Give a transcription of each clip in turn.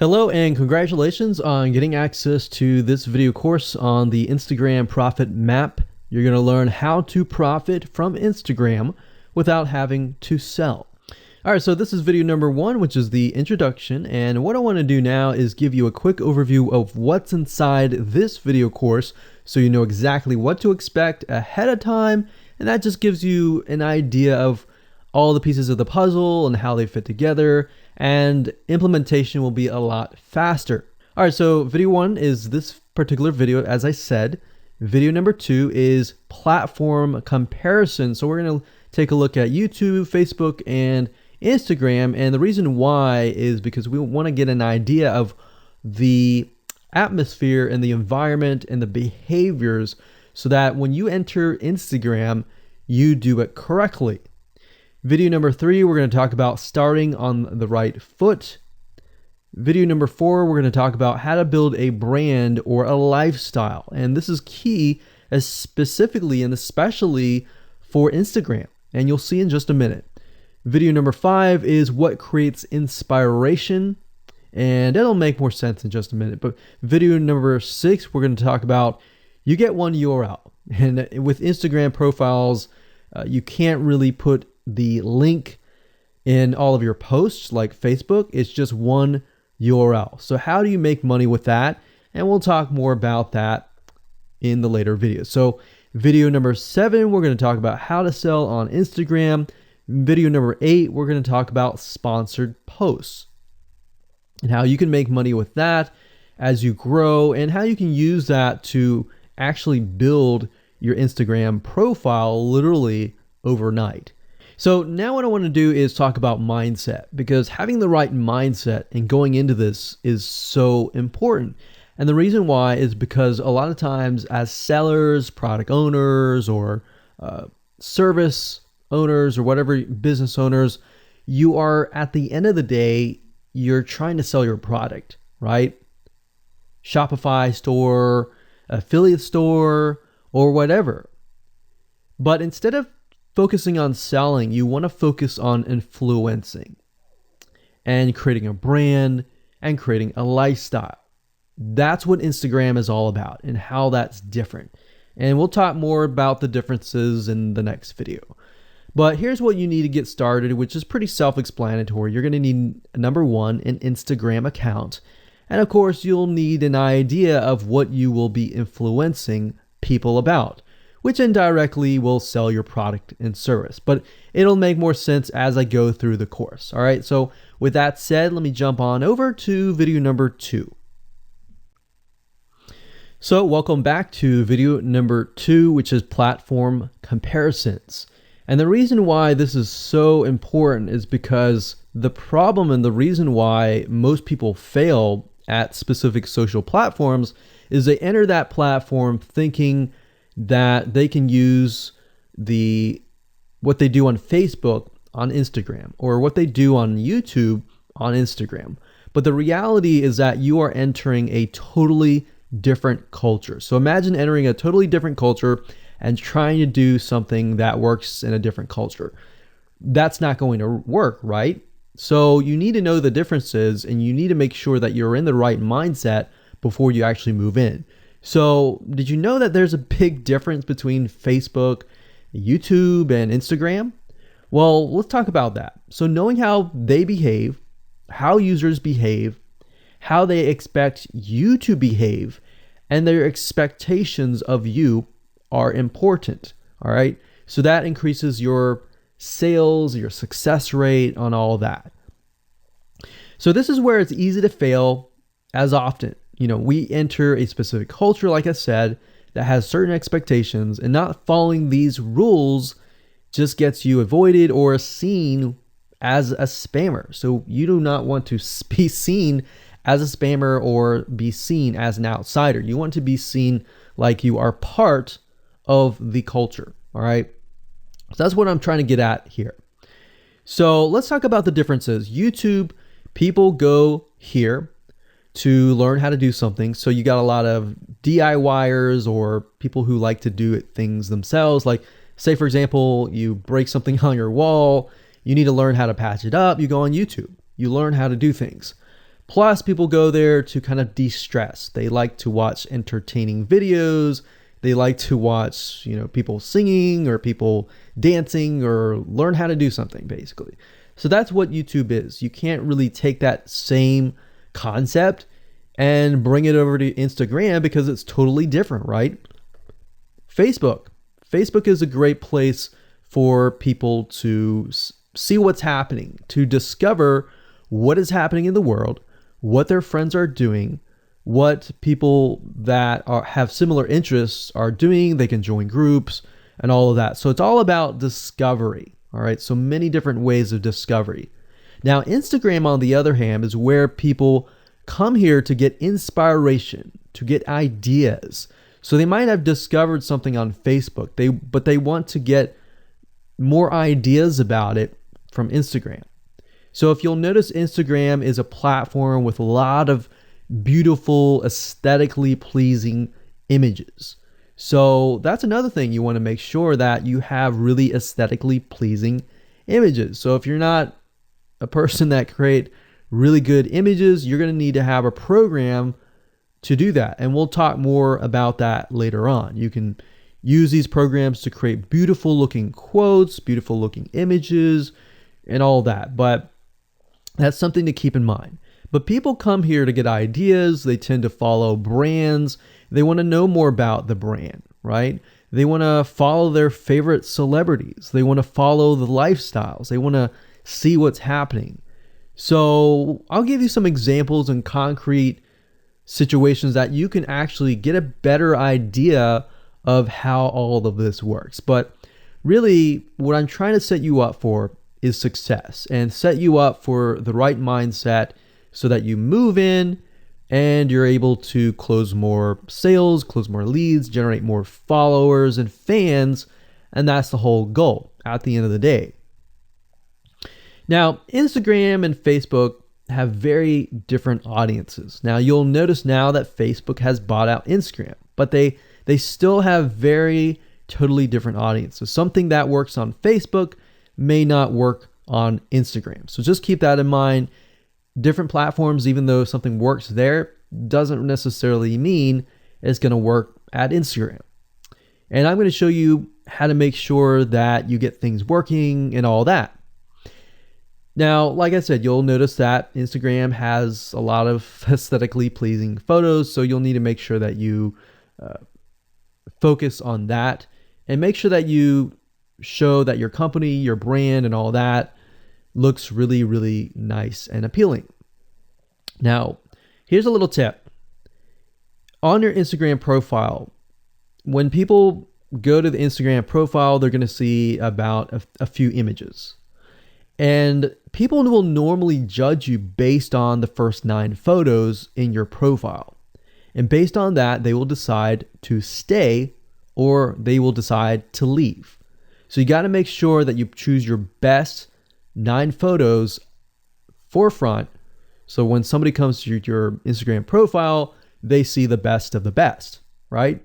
Hello and congratulations on getting access to this video course on the Instagram Profit Map. You're going to learn how to profit from Instagram without having to sell. All right, so this is video number 1, which is the introduction. And what I want to do now is give you a quick overview of what's inside this video course so you know exactly what to expect ahead of time. And that just gives you an idea of all the pieces of the puzzle and how they fit together, and implementation will be a lot faster. All right, so video 1 is this particular video, as I said. Video number 2 is platform comparison. So we're going to take a look at YouTube, Facebook, and Instagram. And the reason why is because we want to get an idea of the atmosphere and the environment and the behaviors so that when you enter Instagram, you do it correctly. Video number 3, we're going to talk about starting on the right foot. Video number 4, we're going to talk about how to build a brand or a lifestyle. And this is key, as specifically and especially for Instagram. And you'll see in just a minute. Video number 5 is what creates inspiration. And it'll make more sense in just a minute. But video number 6, we're going to talk about you get one URL. And with Instagram profiles, you can't really put the link in all of your posts like Facebook. It's just one URL. So how do you make money with that? And we'll talk more about that in the later videos. So video number 7, we're going to talk about how to sell on Instagram. Video number 8, we're going to talk about sponsored posts and how you can make money with that as you grow, and how you can use that to actually build your Instagram profile literally overnight. So now what I want to do is talk about mindset, because having the right mindset and going into this is so important. And the reason why is because a lot of times as sellers, product owners, or service owners, or whatever, business owners, you are, at the end of the day, you're trying to sell your product, right? Shopify store, affiliate store, or whatever. But instead of focusing on selling, you want to focus on influencing and creating a brand and creating a lifestyle. That's what Instagram is all about and how that's different. And we'll talk more about the differences in the next video. But here's what you need to get started, which is pretty self-explanatory. You're going to need, number 1, an Instagram account. And of course, you'll need an idea of what you will be influencing people about, which indirectly will sell your product and service. But it'll make more sense as I go through the course. All right, so with that said, let me jump on over to video number 2. So welcome back to video number 2, which is platform comparisons. And the reason why this is so important is because the problem and the reason why most people fail at specific social platforms is they enter that platform thinking that they can use what they do on Facebook on Instagram, or what they do on YouTube on Instagram. But the reality is that you are entering a totally different culture. So imagine entering a totally different culture and trying to do something that works in a different culture. That's not going to work, right? So you need to know the differences, and you need to make sure that you're in the right mindset before you actually move in. So did you know that there's a big difference between Facebook, YouTube, and Instagram? Well, let's talk about that. So knowing how they behave, how users behave, how they expect you to behave, and their expectations of you are important. All right. So that increases your sales, your success rate on all that. So this is where it's easy to fail as often. We enter a specific culture, like I said, that has certain expectations, and not following these rules just gets you avoided or seen as a spammer. So you do not want to be seen as a spammer or be seen as an outsider. You want to be seen like you are part of the culture. All right. So that's what I'm trying to get at here. So let's talk about the differences. YouTube, people go here to learn how to do something. So you got a lot of DIYers, or people who like to do things themselves. Like, say, for example, you break something on your wall, you need to learn how to patch it up. You go on YouTube, you learn how to do things. Plus, people go there to kind of de-stress. They like to watch entertaining videos. They like to watch, people singing or people dancing or learn how to do something, basically. So that's what YouTube is. You can't really take that same concept and bring it over to Instagram because it's totally different, right? Facebook is a great place for people to see what's happening, to discover what is happening in the world, what their friends are doing, what people that have similar interests are doing. They can join groups and all of that. So it's all about discovery. All right. So many different ways of discovery. Now, Instagram, on the other hand, is where people come here to get inspiration, to get ideas. So they might have discovered something on Facebook, but they want to get more ideas about it from Instagram. So if you'll notice, Instagram is a platform with a lot of beautiful, aesthetically pleasing images. So that's another thing. You want to make sure that you have really aesthetically pleasing images. So if you're not a person that create really good images, you're going to need to have a program to do that. And we'll talk more about that later on. You can use these programs to create beautiful looking quotes, beautiful looking images, and all that. But that's something to keep in mind. But people come here to get ideas. They tend to follow brands. They want to know more about the brand, right? They want to follow their favorite celebrities. They want to follow the lifestyles. They want to see what's happening. So I'll give you some examples and concrete situations that you can actually get a better idea of how all of this works. But really, what I'm trying to set you up for is success, and set you up for the right mindset so that you move in and you're able to close more sales, close more leads, generate more followers and fans. And that's the whole goal at the end of the day. Now, Instagram and Facebook have very different audiences. Now, you'll notice now that Facebook has bought out Instagram, but they still have very totally different audiences. Something that works on Facebook may not work on Instagram. So just keep that in mind. Different platforms, even though something works there, doesn't necessarily mean it's going to work at Instagram. And I'm going to show you how to make sure that you get things working and all that. Now, like I said, you'll notice that Instagram has a lot of aesthetically pleasing photos, so you'll need to make sure that you focus on that and make sure that you show that your company, your brand, and all that looks really, really nice and appealing. Now, here's a little tip. On your Instagram profile, when people go to the Instagram profile, they're going to see about a few images. And people will normally judge you based on the first 9 photos in your profile. And based on that, they will decide to stay or they will decide to leave. So you got to make sure that you choose your best 9 photos forefront. So when somebody comes to your Instagram profile, they see the best of the best, right?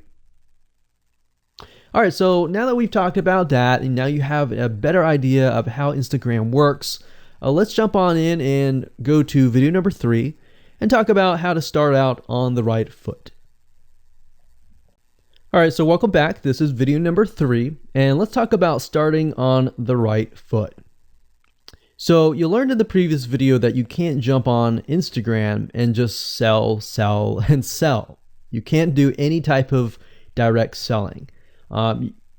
All right, so now that we've talked about that, and now you have a better idea of how Instagram works, let's jump on in and go to video number 3 and talk about how to start out on the right foot. All right, so welcome back. This is video number 3, and let's talk about starting on the right foot. So you learned in the previous video that you can't jump on Instagram and just sell, and sell. You can't do any type of direct selling.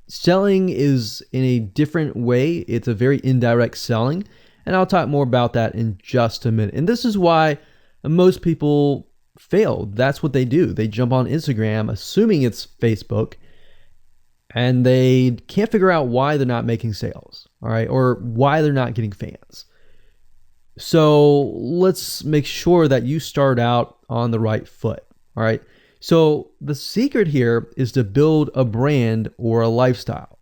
Selling is in a different way. It's a very indirect selling, and I'll talk more about that in just a minute. And this is why most people fail. That's what they do. They jump on Instagram assuming it's Facebook, and they can't figure out why they're not making sales, all right, or why they're not getting fans. So let's make sure that you start out on the right foot, all right? So the secret here is to build a brand or a lifestyle.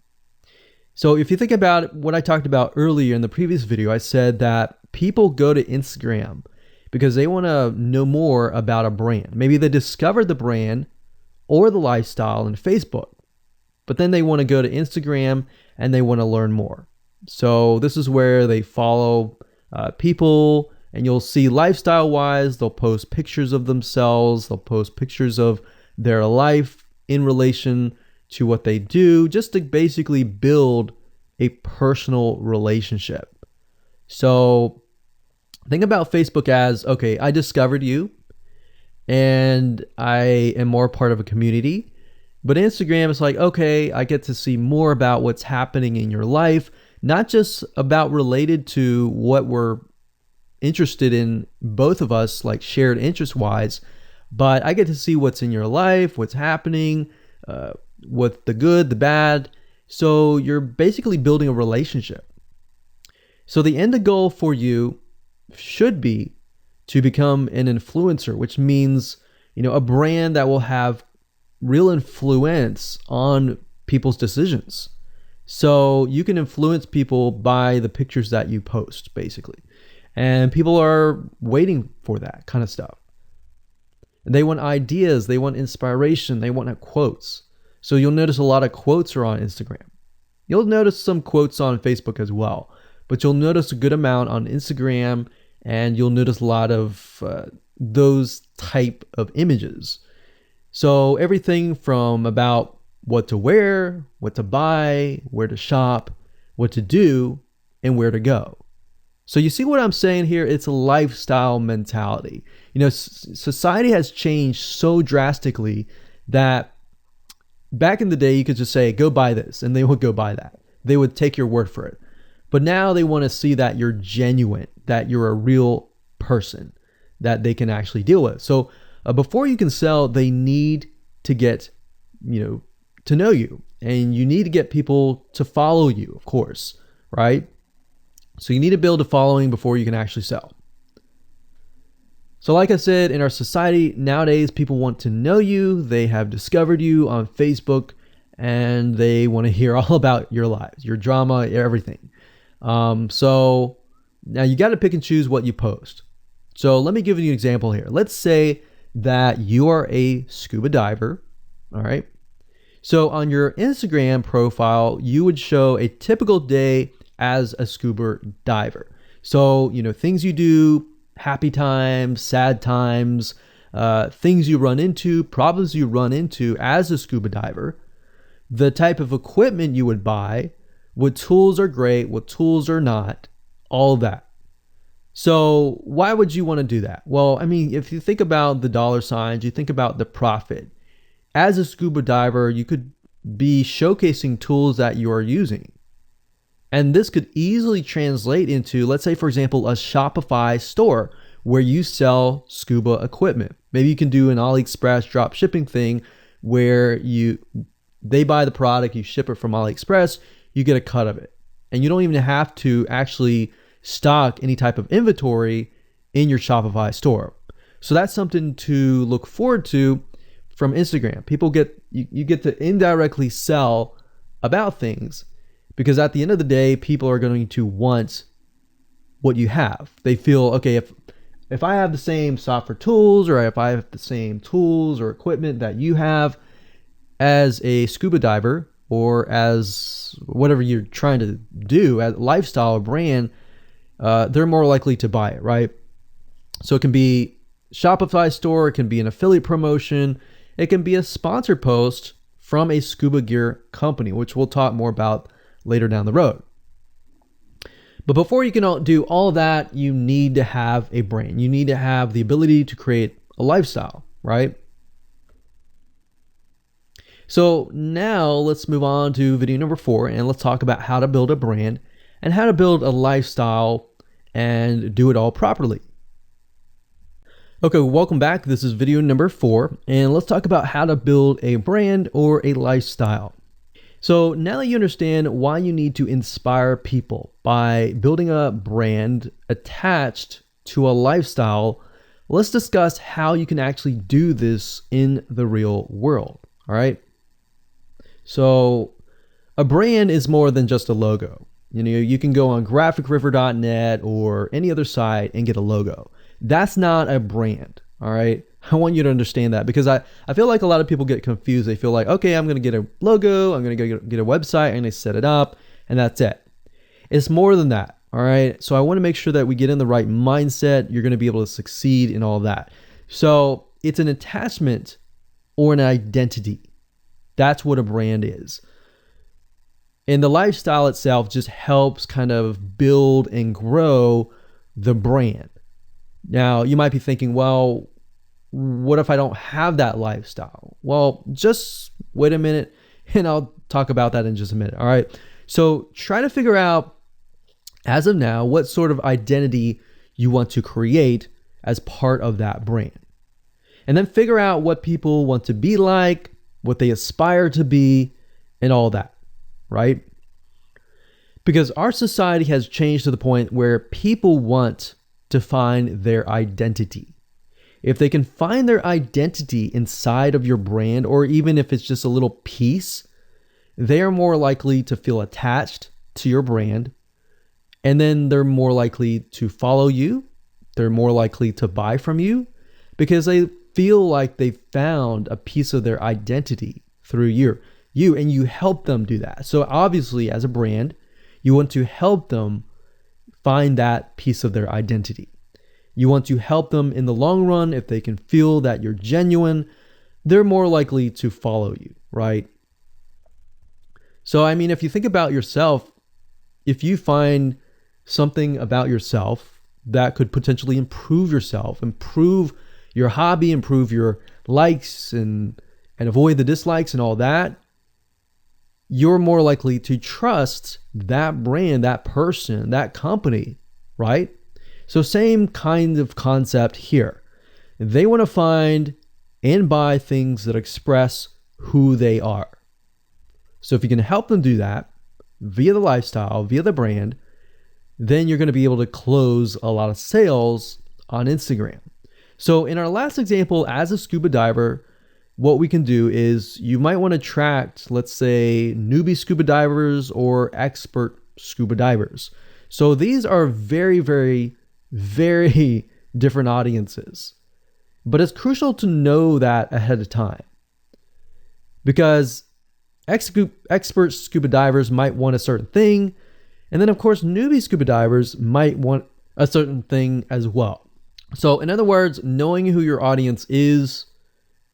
So if you think about what I talked about earlier in the previous video, I said that people go to Instagram because they want to know more about a brand. Maybe they discovered the brand or the lifestyle in Facebook, but then they want to go to Instagram and they want to learn more. So this is where they follow people And you'll see lifestyle wise, they'll post pictures of themselves, they'll post pictures of their life in relation to what they do, just to basically build a personal relationship. So think about Facebook as, okay, I discovered you and I am more part of a community. But Instagram is like, okay, I get to see more about what's happening in your life, not just about related to what we're interested in, both of us, like shared interest wise, but I get to see what's in your life, what's happening, what the good, the bad. So you're basically building a relationship. So the end goal for you should be to become an influencer, which means, a brand that will have real influence on people's decisions. So you can influence people by the pictures that you post, basically. And people are waiting for that kind of stuff. They want ideas, they want inspiration, they want quotes. So you'll notice a lot of quotes are on Instagram. You'll notice some quotes on Facebook as well, but you'll notice a good amount on Instagram, and you'll notice a lot of those type of images. So everything from about what to wear, what to buy, where to shop, what to do, and where to go. So you see what I'm saying here? It's a lifestyle mentality. Society has changed so drastically that back in the day, you could just say, go buy this, and they would go buy that. They would take your word for it. But now they want to see that you're genuine, that you're a real person that they can actually deal with. So before you can sell, they need to get, to know you, and you need to get people to follow you, of course, right? So you need to build a following before you can actually sell. So like I said, in our society nowadays, people want to know you. They have discovered you on Facebook, and they want to hear all about your lives, your drama, everything. So now you got to pick and choose what you post. So let me give you an example here. Let's say that you are a scuba diver. All right. So on your Instagram profile, you would show a typical day as a scuba diver. So, things you do, happy times, sad times, things you run into, problems you run into as a scuba diver, the type of equipment you would buy, what tools are great, what tools are not, all that. So why would you want to do that? Well, if you think about the dollar signs, you think about the profit. As a scuba diver, you could be showcasing tools that you are using. And this could easily translate into, let's say, for example, a Shopify store where you sell scuba equipment. Maybe you can do an AliExpress drop shipping thing where they buy the product, you ship it from AliExpress, you get a cut of it. And you don't even have to actually stock any type of inventory in your Shopify store. So that's something to look forward to from Instagram. You get to indirectly sell about things, because at the end of the day, people are going to want what you have. They feel, okay, if I have the same software tools, or if I have the same tools or equipment that you have as a scuba diver, or as whatever you're trying to do, as a lifestyle brand, they're more likely to buy it, right? So it can be Shopify store, it can be an affiliate promotion, it can be a sponsored post from a scuba gear company, which we'll talk more about later down the road. But before you can do all of that, you need to have a brand. You need to have the ability to create a lifestyle, right? So now let's move on to video number 4, and let's talk about how to build a brand and how to build a lifestyle and do it all properly. Okay, welcome back. This is video number 4, and let's talk about how to build a brand or a lifestyle. So now that you understand why you need to inspire people by building a brand attached to a lifestyle, let's discuss how you can actually do this in the real world. All right. So a brand is more than just a logo. You can go on graphicriver.net or any other site and get a logo. That's not a brand. All right. I want you to understand that, because I feel like a lot of people get confused. They feel like, okay, I'm going to get a logo, I'm going to get a website, I'm going to set it up, and that's it. It's more than that. All right. So I want to make sure that we get in the right mindset. You're going to be able to succeed in all that. So it's an attachment or an identity. That's what a brand is. And the lifestyle itself just helps kind of build and grow the brand. Now, you might be thinking, well, what if I don't have that lifestyle? Well, just wait a minute and I'll talk about that in just a minute. All right. So try to figure out, as of now, what sort of identity you want to create as part of that brand. And then figure out what people want to be like, what they aspire to be, and all that, right? Because our society has changed to the point where people want to find their identity. If they can find their identity inside of your brand, or even if it's just a little piece, they are more likely to feel attached to your brand. And then they're more likely to follow you. They're more likely to buy from you because they feel like they found a piece of their identity through you, and you help them do that. So obviously, as a brand, you want to help them find that piece of their identity. You want to help them in the long run. If they can feel that you're genuine, they're more likely to follow you, right? So, I mean, if you think about yourself, if you find something about yourself that could potentially improve yourself, improve your hobby, improve your likes and avoid the dislikes and all that, you're more likely to trust that brand, that person, that company, right? So same kind of concept here. They want to find and buy things that express who they are. So if you can help them do that via the lifestyle, via the brand, then you're going to be able to close a lot of sales on Instagram. So in our last example, as a scuba diver, what we can do is you might want to attract, let's say, newbie scuba divers or expert scuba divers. So these are very, very, very different audiences. But it's crucial to know that ahead of time, because expert scuba divers might want a certain thing. And then, of course, newbie scuba divers might want a certain thing as well. So in other words, knowing who your audience is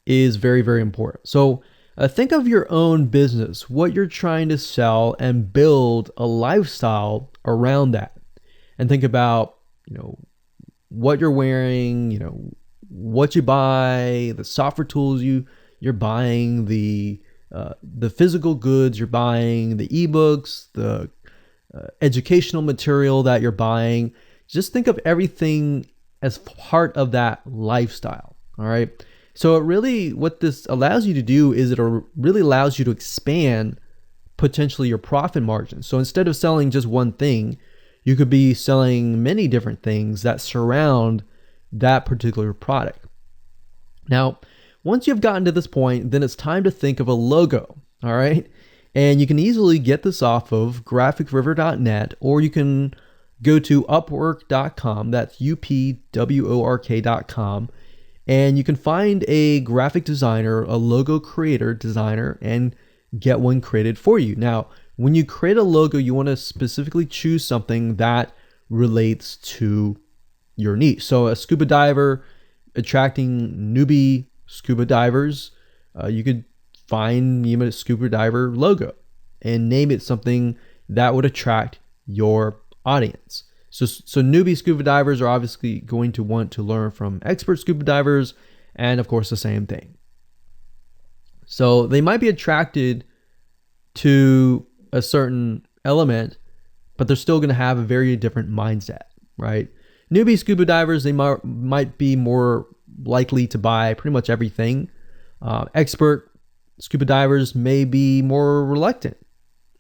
very, very important. So think of your own business, what you're trying to sell, and build a lifestyle around that. And think about, what you're wearing, what you buy, the software tools you're buying, the physical goods you're buying, the ebooks, the educational material that you're buying. Just think of everything as part of that lifestyle. All right. So what this allows you to do is it really allows you to expand potentially your profit margin. So instead of selling just one thing, you could be selling many different things that surround that particular product. Now, once you've gotten to this point, then it's time to think of a logo. All right. And you can easily get this off of graphicriver.net, or you can go to upwork.com. That's upwork.com. And you can find a graphic designer, a logo creator, designer, and get one created for you. Now, when you create a logo, you want to specifically choose something that relates to your niche. So a scuba diver attracting newbie scuba divers, you could find a scuba diver logo and name it something that would attract your audience. So newbie scuba divers are obviously going to want to learn from expert scuba divers, and of course the same thing. So they might be attracted to a certain element, but they're still going to have a very different mindset, right? Newbie scuba divers, they might be more likely to buy pretty much everything. Expert scuba divers may be more reluctant,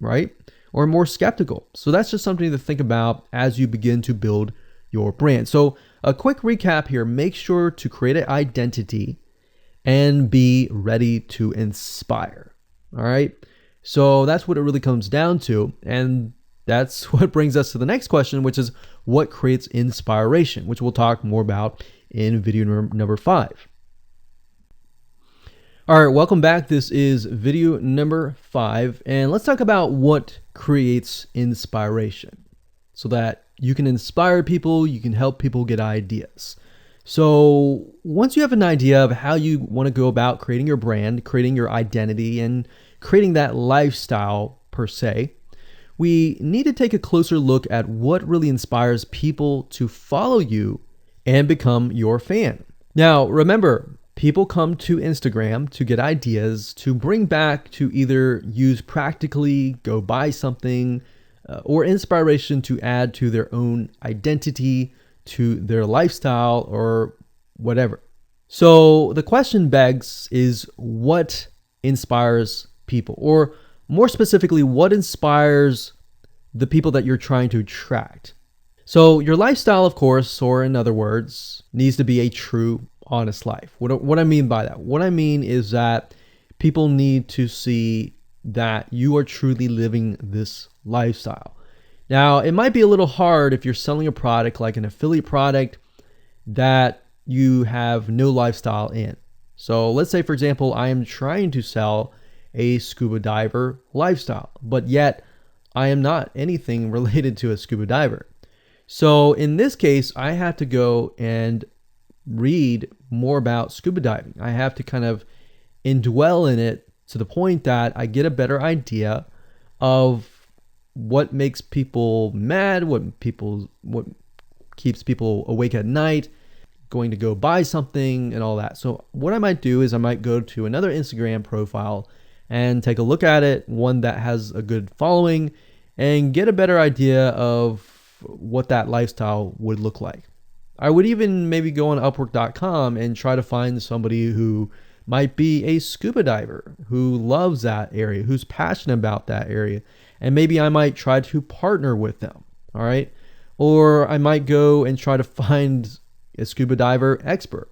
right? Or more skeptical. So that's just something to think about as you begin to build your brand. So a quick recap here: make sure to create an identity and be ready to inspire. All right. So that's what it really comes down to. And that's what brings us to the next question, which is what creates inspiration, which we'll talk more about in video number 5. All right, welcome back. This is video number 5, and let's talk about what creates inspiration so that you can inspire people, you can help people get ideas. So once you have an idea of how you want to go about creating your brand, creating your identity, and creating that lifestyle per se, we need to take a closer look at what really inspires people to follow you and become your fan. Now, remember, people come to Instagram to get ideas to bring back to either use practically, go buy something, or inspiration to add to their own identity, to their lifestyle, or whatever. So the question begs is, what inspires people? Or more specifically, what inspires the people that you're trying to attract? So your lifestyle, of course, or in other words, needs to be a true, honest life. What I mean by that? What I mean is that people need to see that you are truly living this lifestyle. Now, it might be a little hard if you're selling a product like an affiliate product that you have no lifestyle in. So let's say, for example, I am trying to sell a scuba diver lifestyle, but yet I am not anything related to a scuba diver. So in this case, I have to go and read more about scuba diving. I have to kind of indwell in it to the point that I get a better idea of what makes people mad, what keeps people awake at night, going to go buy something and all that. So what I might do is I might go to another Instagram profile and take a look at it, one that has a good following, and get a better idea of what that lifestyle would look like. I would even maybe go on Upwork.com and try to find somebody who might be a scuba diver, who loves that area, who's passionate about that area. And maybe I might try to partner with them, all right? Or I might go and try to find a scuba diver expert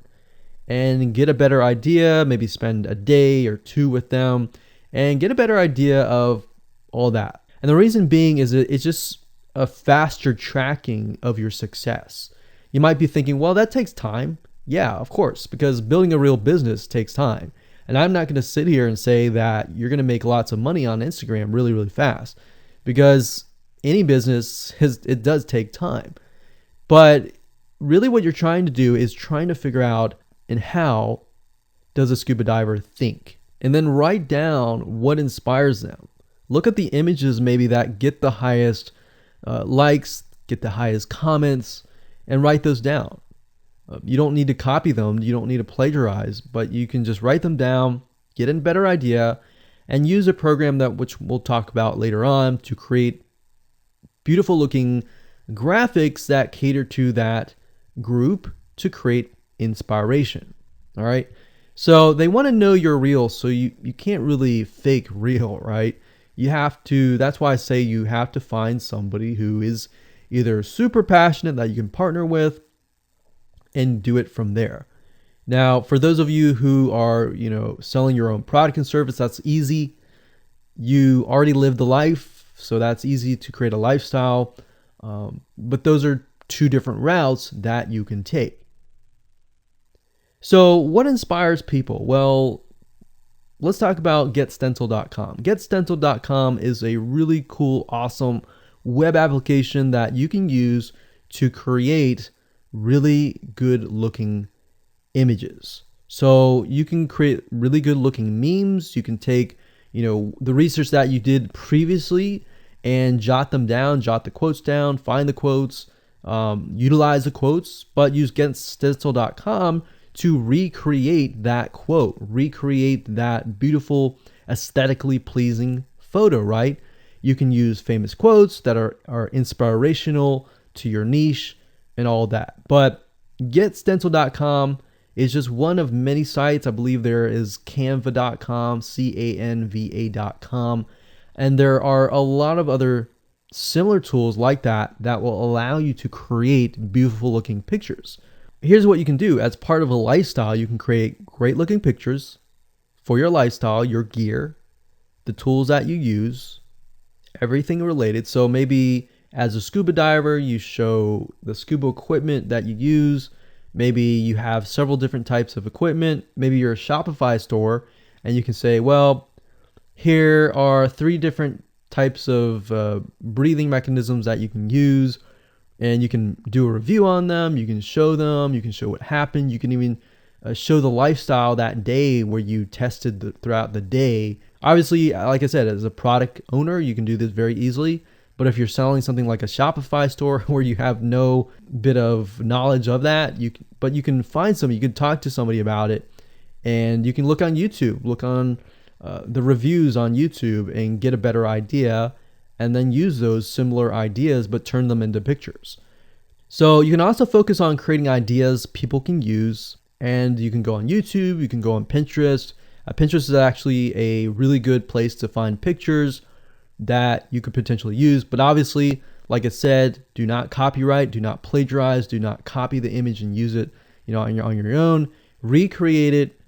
and get a better idea, maybe spend a day or two with them and get a better idea of all that. And the reason being is it's just a faster tracking of your success. You might be thinking, well, that takes time. Yeah, of course, because building a real business takes time. And I'm not going to sit here and say that you're going to make lots of money on Instagram really, really fast, because any business, it does take time. But really what you're trying to do is trying to figure out, and how does a scuba diver think? And then write down what inspires them. Look at the images maybe that get the highest likes, get the highest comments, and write those down. You don't need to copy them. You don't need to plagiarize, but you can just write them down, get a better idea, and use a program which we'll talk about later on to create beautiful looking graphics that cater to that group to create inspiration. All right. So they want to know you're real. So you can't really fake real, right? You have to, that's why I say you have to find somebody who is either super passionate that you can partner with and do it from there. Now, for those of you who are, selling your own product and service, that's easy. You already live the life, so that's easy to create a lifestyle. But those are two different routes that you can take. So what inspires people? Well, let's talk about getstencil.com. Getstencil.com is a really cool, awesome web application that you can use to create really good looking images. So you can create really good looking memes. You can take, the research that you did previously and jot them down, jot the quotes down, find the quotes, utilize the quotes, but use getstencil.com to recreate that quote, recreate that beautiful, aesthetically pleasing photo, right? You can use famous quotes that are inspirational to your niche and all that. But getstencil.com is just one of many sites. I believe there is canva.com, canva.com, and there are a lot of other similar tools like that will allow you to create beautiful looking pictures. Here's what you can do. As part of a lifestyle, you can create great looking pictures for your lifestyle, your gear, the tools that you use, everything related. So maybe as a scuba diver, you show the scuba equipment that you use. Maybe you have several different types of equipment. Maybe you're a Shopify store and you can say, well, here are 3 different types of breathing mechanisms that you can use. and you can do a review on them. You can show them, you can show what happened. You can even show the lifestyle that day where you tested throughout the day. Obviously, like I said, as a product owner, you can do this very easily. But if you're selling something like a Shopify store where you have no bit of knowledge of that, you can find somebody, you can talk to somebody about it, and you can look on YouTube, look on the reviews on YouTube and get a better idea, and then use those similar ideas but turn them into pictures. So you can also focus on creating ideas people can use, and you can go on YouTube, you can go on Pinterest. Pinterest is actually a really good place to find pictures that you could potentially use, but obviously, like I said, do not copyright, do not plagiarize, do not copy the image and use it, on your own. Recreate it,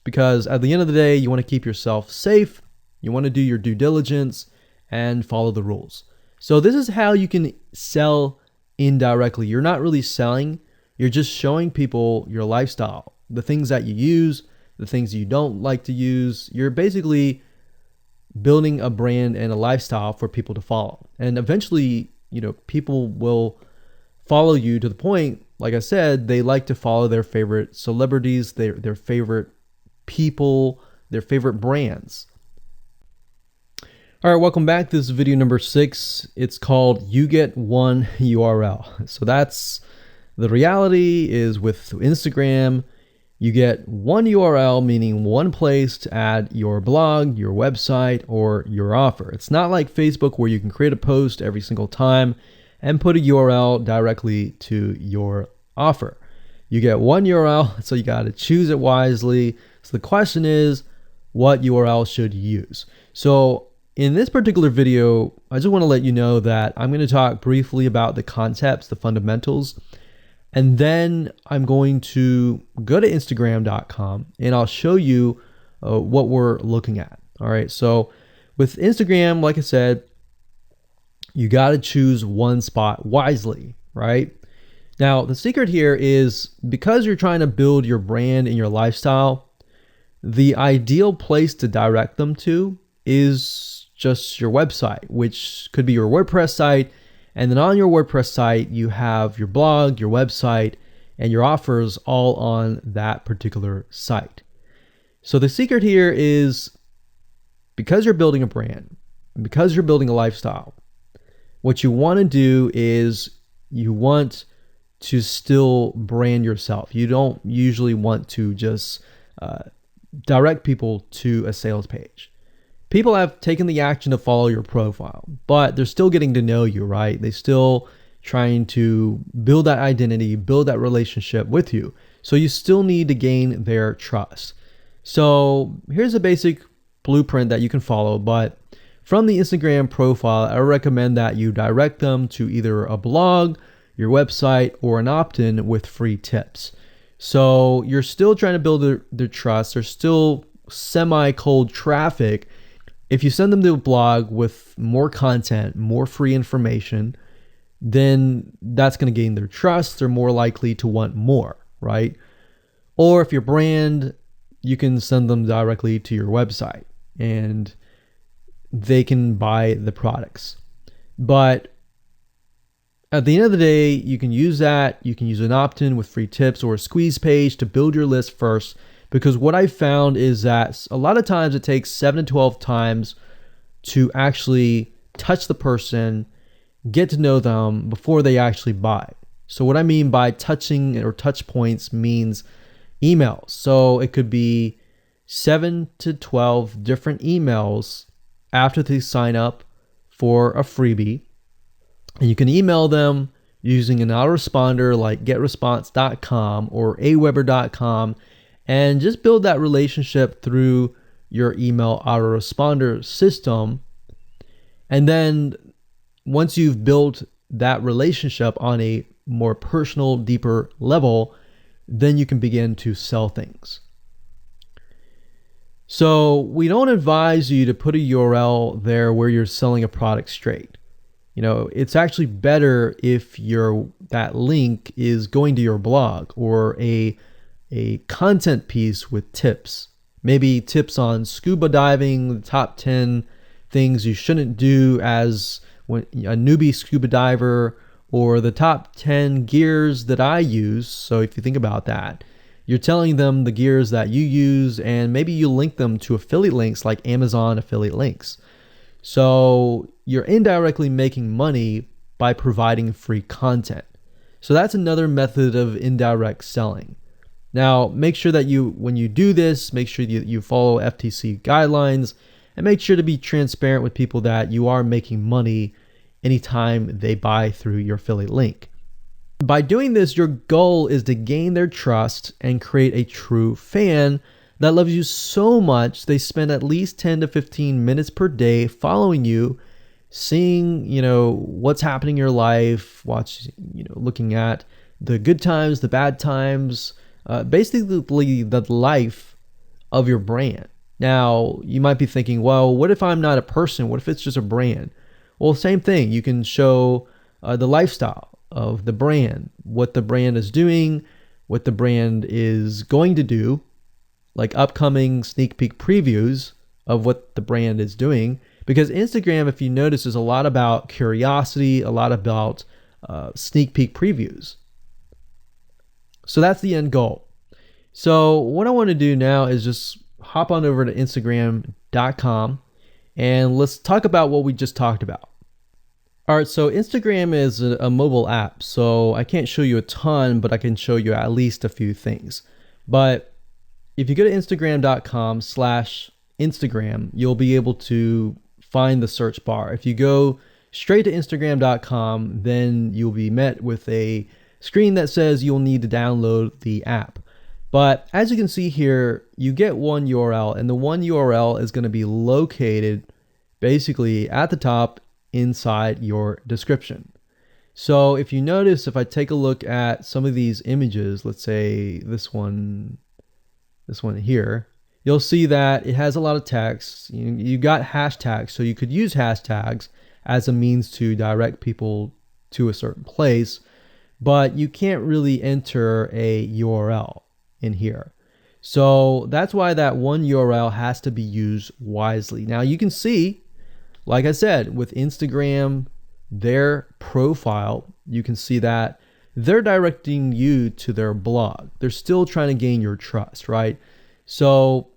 because at the end of the day, you want to keep yourself safe. You want to do your due diligence and follow the rules. So this is how you can sell indirectly. You're not really selling, you're just showing people your lifestyle, the things that you use, the things you don't like to use. You're basically building a brand and a lifestyle for people to follow. And eventually, people will follow you to the point, like I said, they like to follow their favorite celebrities, their favorite people, their favorite brands. All right, welcome back. This is video number 6. It's called You Get One URL. So that's the reality is with Instagram, you get one URL, meaning one place to add your blog, your website, or your offer. It's not like Facebook where you can create a post every single time and put a URL directly to your offer. You get one URL, so you got to choose it wisely. So the question is, what URL should you use? So in this particular video, I just want to let you know that I'm going to talk briefly about the concepts, the fundamentals, and then I'm going to go to Instagram.com and I'll show you what we're looking at. All right. So with Instagram, like I said, you got to choose one spot wisely, right? Now, the secret here is because you're trying to build your brand and your lifestyle, the ideal place to direct them to is just your website, which could be your WordPress site. And then on your WordPress site, you have your blog, your website, and your offers all on that particular site. So the secret here is because you're building a brand, because you're building a lifestyle, what you want to do is you want to still brand yourself. You don't usually want to just direct people to a sales page. People have taken the action to follow your profile, but they're still getting to know you, right? They're still trying to build that identity, build that relationship with you. So you still need to gain their trust. So here's a basic blueprint that you can follow, but from the Instagram profile, I recommend that you direct them to either a blog, your website, or an opt-in with free tips. So you're still trying to build their trust. They're still semi-cold traffic. If you send them to a blog with more content, more free information, then that's going to gain their trust. They're more likely to want more, right? Or if your brand, you can send them directly to your website and they can buy the products. But at the end of the day, you can use that. You can use an opt-in with free tips or a squeeze page to build your list first. Because what I found is that a lot of times it takes 7 to 12 times to actually touch the person, get to know them before they actually buy. So what I mean by touching or touch points means emails. So it could be 7 to 12 different emails after they sign up for a freebie. And you can email them using an autoresponder like getresponse.com or aweber.com. And just build that relationship through your email autoresponder system. And then once you've built that relationship on a more personal, deeper level, then you can begin to sell things. So we don't advise you to put a URL there where you're selling a product straight. It's actually better if that link is going to your blog or a content piece with tips, maybe tips on scuba diving, the top 10 things you shouldn't do as a newbie scuba diver, or the top 10 gears that I use. So if you think about that, you're telling them the gears that you use, and maybe you link them to affiliate links like Amazon affiliate links. So you're indirectly making money by providing free content. So that's another method of indirect selling. Now, make sure that when you do this, make sure you follow FTC guidelines, and make sure to be transparent with people that you are making money anytime they buy through your affiliate link. By doing this, your goal is to gain their trust and create a true fan that loves you so much they spend at least 10 to 15 minutes per day following you, seeing, what's happening in your life, looking at the good times, the bad times, basically the life of your brand. Now, you might be thinking, well, what if I'm not a person? What if it's just a brand? Well, same thing. You can show the lifestyle of the brand, what the brand is doing, what the brand is going to do, like upcoming sneak peek previews of what the brand is doing. Because Instagram, if you notice, is a lot about curiosity, a lot about sneak peek previews. So that's the end goal. So what I want to do now is just hop on over to Instagram.com and let's talk about what we just talked about. All right, so Instagram is a mobile app, so I can't show you a ton, but I can show you at least a few things. But if you go to Instagram.com/Instagram, you'll be able to find the search bar. If you go straight to Instagram.com, then you'll be met with a screen that says you'll need to download the app. But as you can see here, you get one URL, and the one URL is going to be located basically at the top inside your description. So if you notice, if I take a look at some of these images, let's say this one here, you'll see that it has a lot of text. You got hashtags, so you could use hashtags as a means to direct people to a certain place, but you can't really enter a URL in here. So that's why that one URL has to be used wisely. Now you can see, like I said, with Instagram, their profile, you can see that they're directing you to their blog. They're still trying to gain your trust, right? So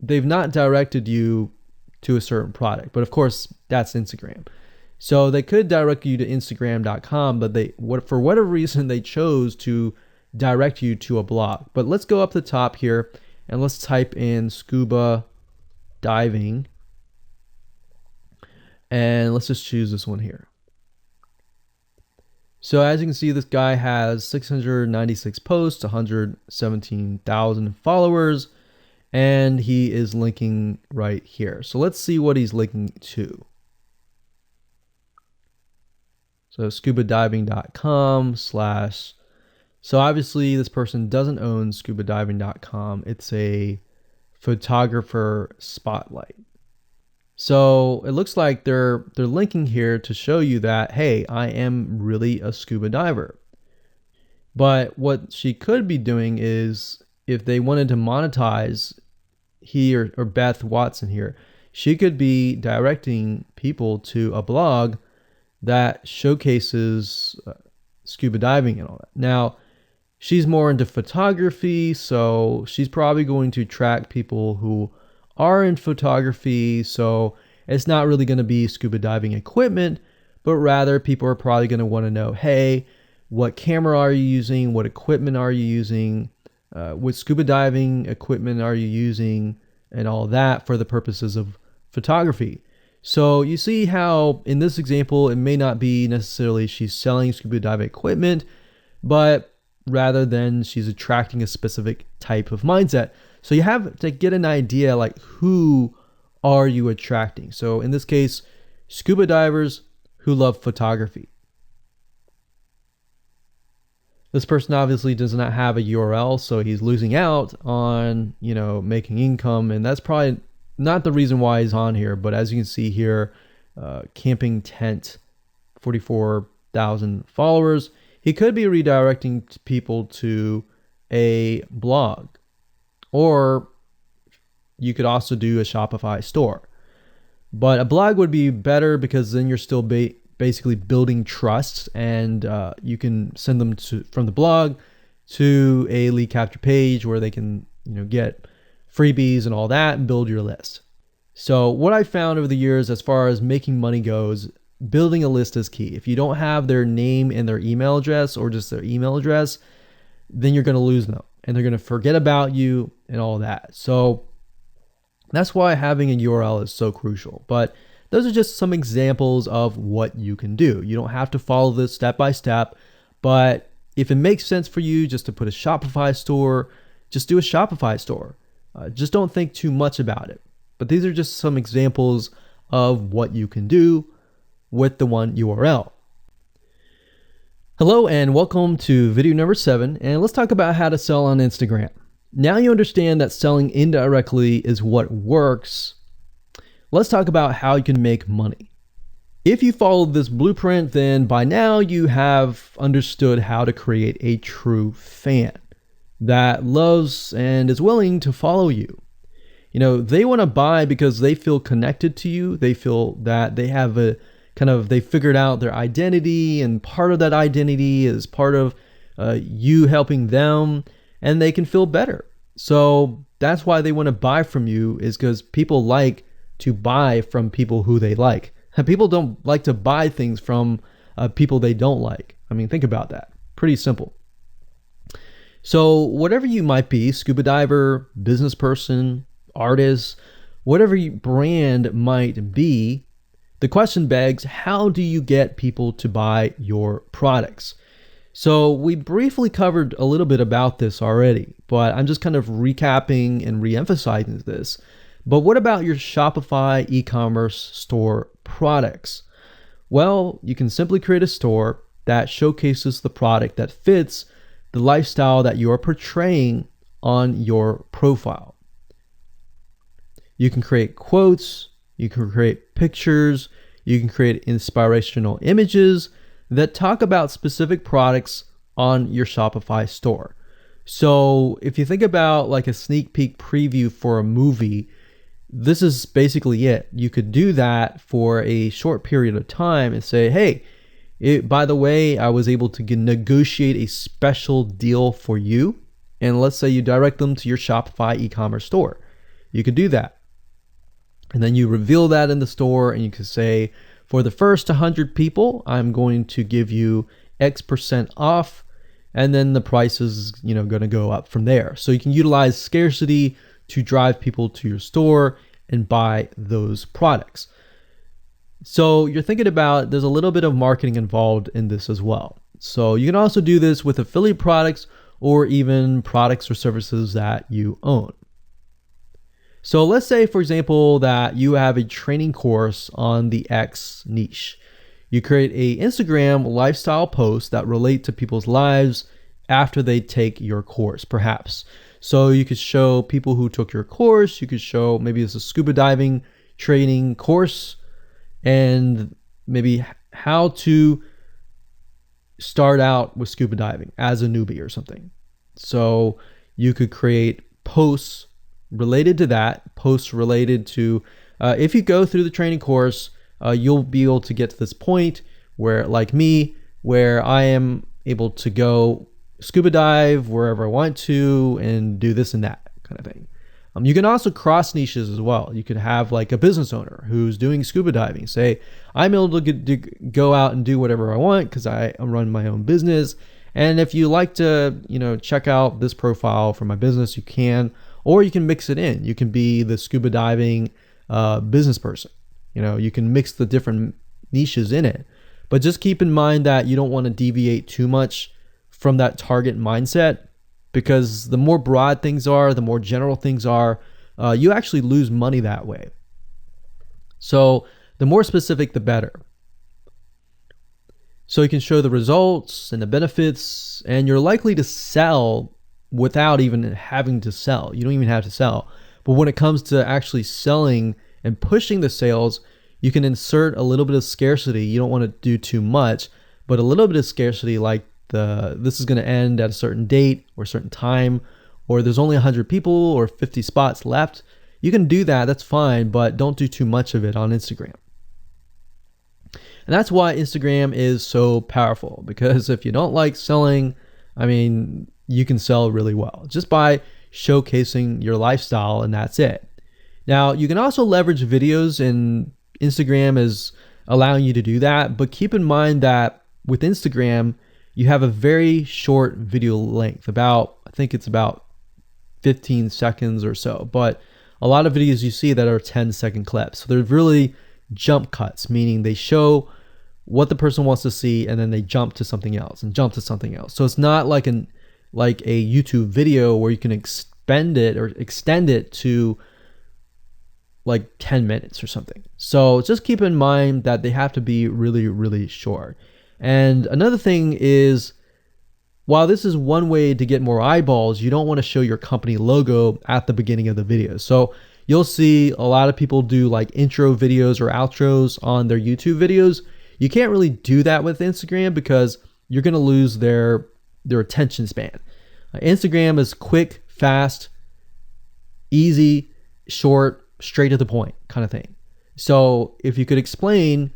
they've not directed you to a certain product, but of course that's Instagram. So they could direct you to Instagram.com, but for whatever reason, they chose to direct you to a blog. But let's go up the top here and let's type in scuba diving. And let's just choose this one here. So as you can see, this guy has 696 posts, 117,000 followers, and he is linking right here. So let's see what he's linking to. So scubadiving.com/. So obviously this person doesn't own scubadiving.com. It's a photographer spotlight. So it looks like they're linking here to show you that, hey, I am really a scuba diver. But what she could be doing is, if they wanted to monetize he or Beth Watson here, she could be directing people to a blog that showcases scuba diving and all that. Now, she's more into photography, so she's probably going to attract people who are in photography. So it's not really going to be scuba diving equipment, but rather people are probably going to want to know, hey, what camera are you using? What equipment are you using? What scuba diving equipment are you using? And all that for the purposes of photography. So you see how in this example, it may not be necessarily she's selling scuba diving equipment, but rather than she's attracting a specific type of mindset. So you have to get an idea, like, who are you attracting? So in this case, scuba divers who love photography. This person obviously does not have a URL, so he's losing out on, making income. And that's probably not the reason why he's on here. But as you can see here, camping tent, 44,000 followers. He could be redirecting people to a blog, or you could also do a Shopify store. But a blog would be better because then you're still basically building trust, and you can send them from the blog to a lead capture page where they can, get freebies and all that and build your list. So what I found over the years as far as making money goes, building a list is key. If you don't have their name and their email address, or just their email address, then you're going to lose them and they're going to forget about you and all that. So that's why having a URL is so crucial. But those are just some examples of what you can do. You don't have to follow this step by step, but if it makes sense for you just to put a Shopify store, just do a Shopify store. Just don't think too much about it. But these are just some examples of what you can do with the one URL. Hello and welcome to video number 7, and let's talk about how to sell on Instagram. Now you understand that selling indirectly is what works. Let's talk about how you can make money. If you followed this blueprint, then by now you have understood how to create a true fan that loves and is willing to follow you. They want to buy because they feel connected to you. They feel that they have they figured out their identity, and part of that identity is part of you helping them, and they can feel better. So that's why they want to buy from you, is because people like to buy from people who they like. People don't like to buy things from people they don't like. I mean, think about that. Pretty simple. So whatever you might be, scuba diver, business person, artist, whatever your brand might be, the question begs, how do you get people to buy your products? So we briefly covered a little bit about this already, but I'm just kind of recapping and re-emphasizing this. But what about your Shopify e-commerce store products? Well, you can simply create a store that showcases the product that fits the lifestyle that you are portraying on your profile. You can create quotes, you can create pictures, you can create inspirational images that talk about specific products on your Shopify store. So if you think about like a sneak peek preview for a movie, this is basically it. You could do that for a short period of time and say, hey, by the way, I was able to negotiate a special deal for you. And let's say you direct them to your Shopify e-commerce store. You could do that. And then you reveal that in the store, and you can say, for the first 100 people, I'm going to give you X% off, and then the price is, going to go up from there. So you can utilize scarcity to drive people to your store and buy those products. So you're thinking about, there's a little bit of marketing involved in this as well. So you can also do this with affiliate products or even products or services that you own. So let's say, for example, that you have a training course on the X niche. You create a Instagram lifestyle post that relate to people's lives after they take your course, perhaps. So you could show people who took your course, you could show maybe it's a scuba diving training course, and maybe how to start out with scuba diving as a newbie or something. So you could create posts related to that, posts related to, if you go through the training course, you'll be able to get to this point where, like me, where I am able to go scuba dive wherever I want to and do this and that kind of thing. You can also cross niches as well. You could have like a business owner who's doing scuba diving. Say, I'm able to go out and do whatever I want because I run my own business. And if you like to, check out this profile for my business, you can. Or you can mix it in. You can be the scuba diving business person. You can mix the different niches in it. But just keep in mind that you don't want to deviate too much from that target mindset, because the more broad things are, the more general things are, you actually lose money that way. So the more specific, the better. So you can show the results and the benefits, and you're likely to sell without even having to sell. You don't even have to sell. But when it comes to actually selling and pushing the sales, you can insert a little bit of scarcity. You don't want to do too much, but a little bit of scarcity, like this is going to end at a certain date or a certain time, or there's only 100 people or 50 spots left. You can do that, that's fine, but don't do too much of it on Instagram. And that's why Instagram is so powerful, because if you don't like selling, I mean, you can sell really well just by showcasing your lifestyle, and that's it. Now, you can also leverage videos, and Instagram is allowing you to do that, but keep in mind that with Instagram, you have a very short video length, I think it's about 15 seconds or so, but a lot of videos you see that are 10-second clips. So they're really jump cuts, meaning they show what the person wants to see and then they jump to something else and jump to something else. So it's not like a YouTube video where you can extend it to like 10 minutes or something. So just keep in mind that they have to be really, really short. And another thing is, while this is one way to get more eyeballs, you don't want to show your company logo at the beginning of the video. So you'll see a lot of people do like intro videos or outros on their YouTube videos. You can't really do that with Instagram because you're going to lose their attention span. Instagram is quick, fast, easy, short, straight to the point kind of thing. So if you could explain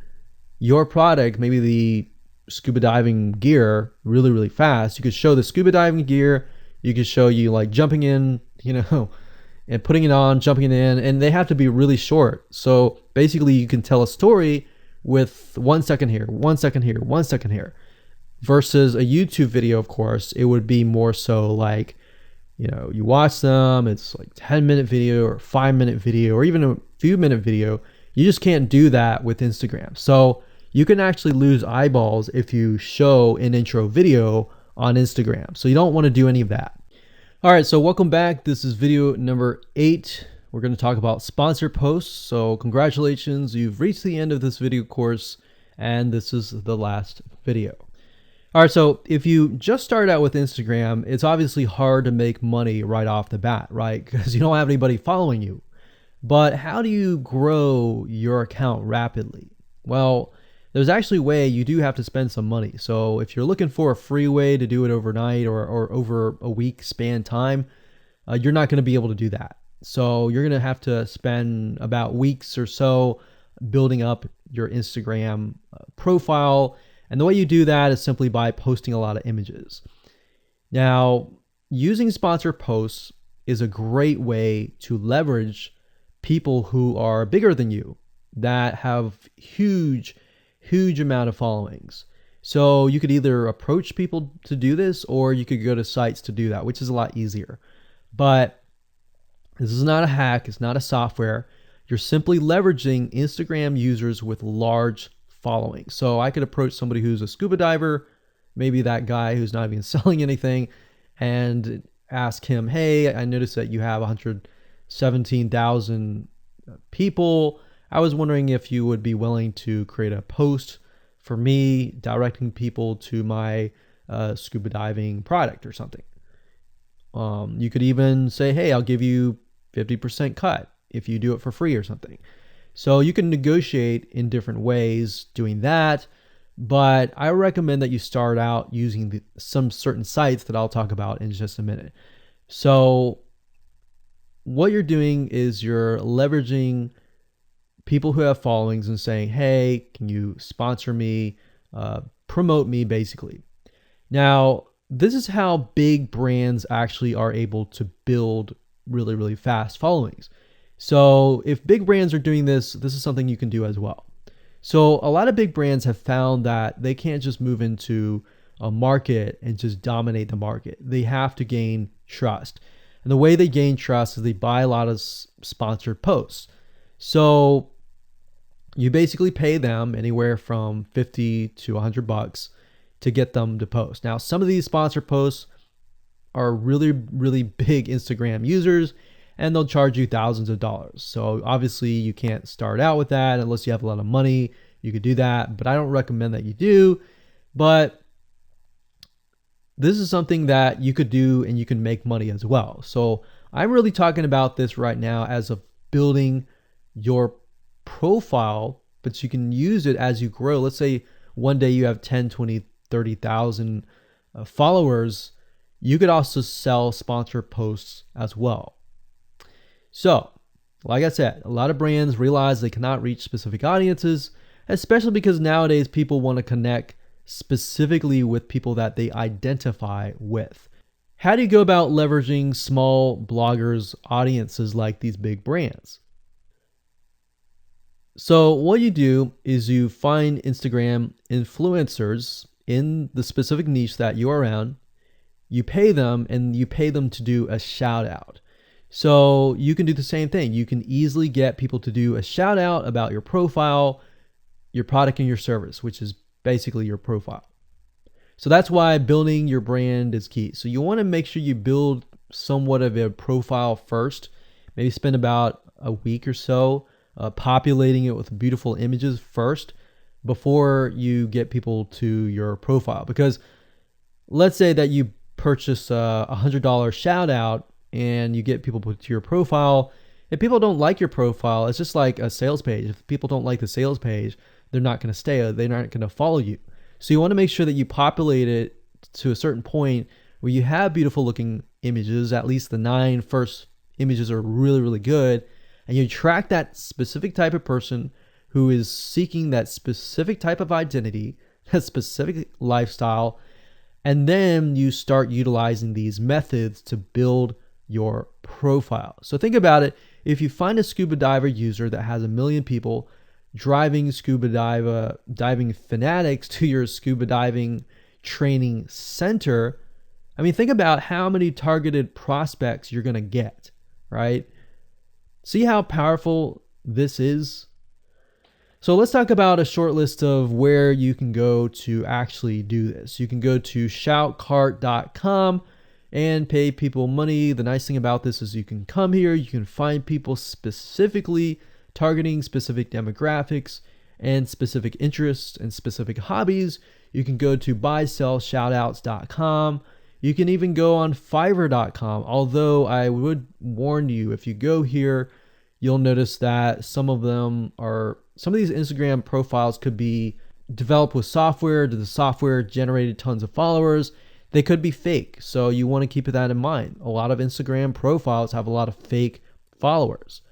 your product, maybe the scuba diving gear, really, really fast, you could show the scuba diving gear, you could show you like jumping in, and putting it on, jumping in, and they have to be really short. So basically you can tell a story with 1 second here, 1 second here, 1 second here, versus a YouTube video. Of course, it would be more so like, you watch them, it's like 10-minute video or 5-minute video or even a few minute video. You just can't do that with Instagram. So you can actually lose eyeballs if you show an intro video on Instagram. So you don't want to do any of that. All right, so welcome back. This is video number 8. We're going to talk about sponsored posts. So congratulations, you've reached the end of this video course, and this is the last video. All right, so if you just start out with Instagram, it's obviously hard to make money right off the bat, right? Because you don't have anybody following you. But how do you grow your account rapidly? Well, there's actually a way. You do have to spend some money. So if you're looking for a free way to do it overnight or over a week span time, you're not going to be able to do that. So you're going to have to spend about weeks or so building up your Instagram profile. And the way you do that is simply by posting a lot of images. Now, using sponsored posts is a great way to leverage people who are bigger than you that have huge amount of followings. So you could either approach people to do this, or you could go to sites to do that, which is a lot easier. But this is not a hack. It's not a software. You're simply leveraging Instagram users with large followings. So I could approach somebody who's a scuba diver, maybe that guy who's not even selling anything, and ask him, hey, I noticed that you have 117,000 people. I was wondering if you would be willing to create a post for me directing people to my scuba diving product or something. You could even say, hey, I'll give you 50% cut if you do it for free or something. So you can negotiate in different ways doing that. But I recommend that you start out using some certain sites that I'll talk about in just a minute. So what you're doing is you're leveraging people who have followings and saying, hey, can you sponsor me, promote me, basically. Now, this is how big brands actually are able to build really, really fast followings. So if big brands are doing this, this is something you can do as well. So a lot of big brands have found that they can't just move into a market and just dominate the market. They have to gain trust. And the way they gain trust is they buy a lot of sponsored posts. So you basically pay them anywhere from 50 to $100 to get them to post. Now, some of these sponsored posts are really, really big Instagram users, and they'll charge you thousands of dollars. So obviously you can't start out with that unless you have a lot of money. You could do that, but I don't recommend that you do. But this is something that you could do and you can make money as well. So I'm really talking about this right now as of building your profile, but you can use it as you grow. Let's say one day you have 10, 20, 30,000 followers. You could also sell sponsored posts as well. So, like I said, a lot of brands realize they cannot reach specific audiences. especially because nowadays people want to connect specifically with people that they identify with. How do you go about leveraging small bloggers' audiences like these big brands? So what you do is you find Instagram influencers in the specific niche that you're around. You pay them, and you pay them to do a shout out. So you can do the same thing. You can easily get people to do a shout out about your profile, your product, and your service, which is basically your profile. So that's why building your brand is key. So you want to make sure you build somewhat of a profile first. Maybe spend about a week or so populating it with beautiful images first before you get people to your profile. Because let's say that you purchase a $100 shout out and you get people to your profile. If people don't like your profile, it's just like a sales page. If people don't like the sales page, they're not going to stay. They're not going to follow you. So you want to make sure that you populate it to a certain point where you have beautiful looking images. At least the 9 first images are really, really good. And you track that specific type of person who is seeking that specific type of identity, that specific lifestyle. And then you start utilizing these methods to build your profile. So think about it. If you find a scuba diver user that has 1 million people driving scuba diving fanatics to your scuba diving training center, I mean, think about how many targeted prospects you're going to get, right? See how powerful this is? So let's talk about a short list of where you can go to actually do this. You can go to shoutcart.com and pay people money. The nice thing about this is you can come here, you can find people specifically targeting specific demographics and specific interests and specific hobbies. You can go to buysellshoutouts.com. You can even go on fiverr.com. Although I would warn you, if you go here, you'll notice that some of these Instagram profiles could be developed with software. The software generated tons of followers. They could be fake. So you want to keep that in mind. A lot of Instagram profiles have a lot of fake followers.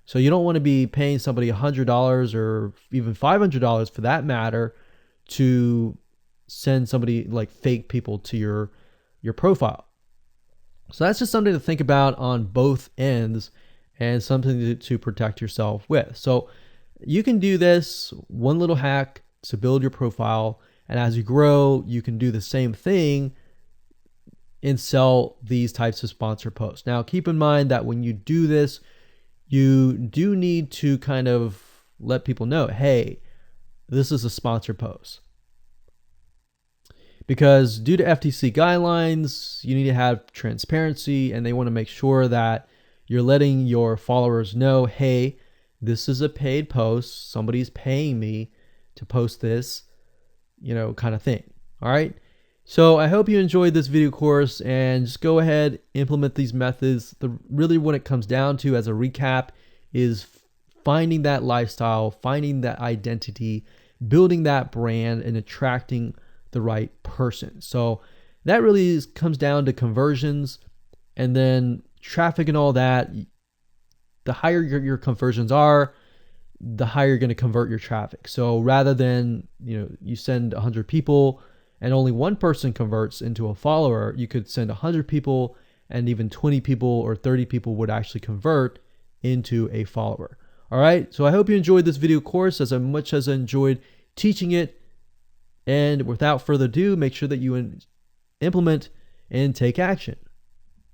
So you don't want to be paying somebody $100 or even $500 for that matter to send somebody like fake people to your profile. So that's just something to think about on both ends and something to protect yourself with. So you can do this one little hack to build your profile. And as you grow, you can do the same thing and sell these types of sponsor posts. Now, keep in mind that when you do this, you do need to kind of let people know, hey, this is a sponsor post. Because due to FTC guidelines, you need to have transparency, and they want to make sure that you're letting your followers know, hey, this is a paid post. Somebody's paying me to post this, kind of thing. All right. So I hope you enjoyed this video course, and just go ahead, implement these methods. Really what it comes down to as a recap is finding that lifestyle, finding that identity, building that brand, and attracting the right person. So that really comes down to conversions, and then traffic and all that. The higher your conversions are, the higher you're going to convert your traffic. So rather than, you send 100 people and only one person converts into a follower, you could send 100 people and even 20 people or 30 people would actually convert into a follower. All right. So I hope you enjoyed this video course as much as I enjoyed teaching it. And without further ado, make sure that you implement and take action.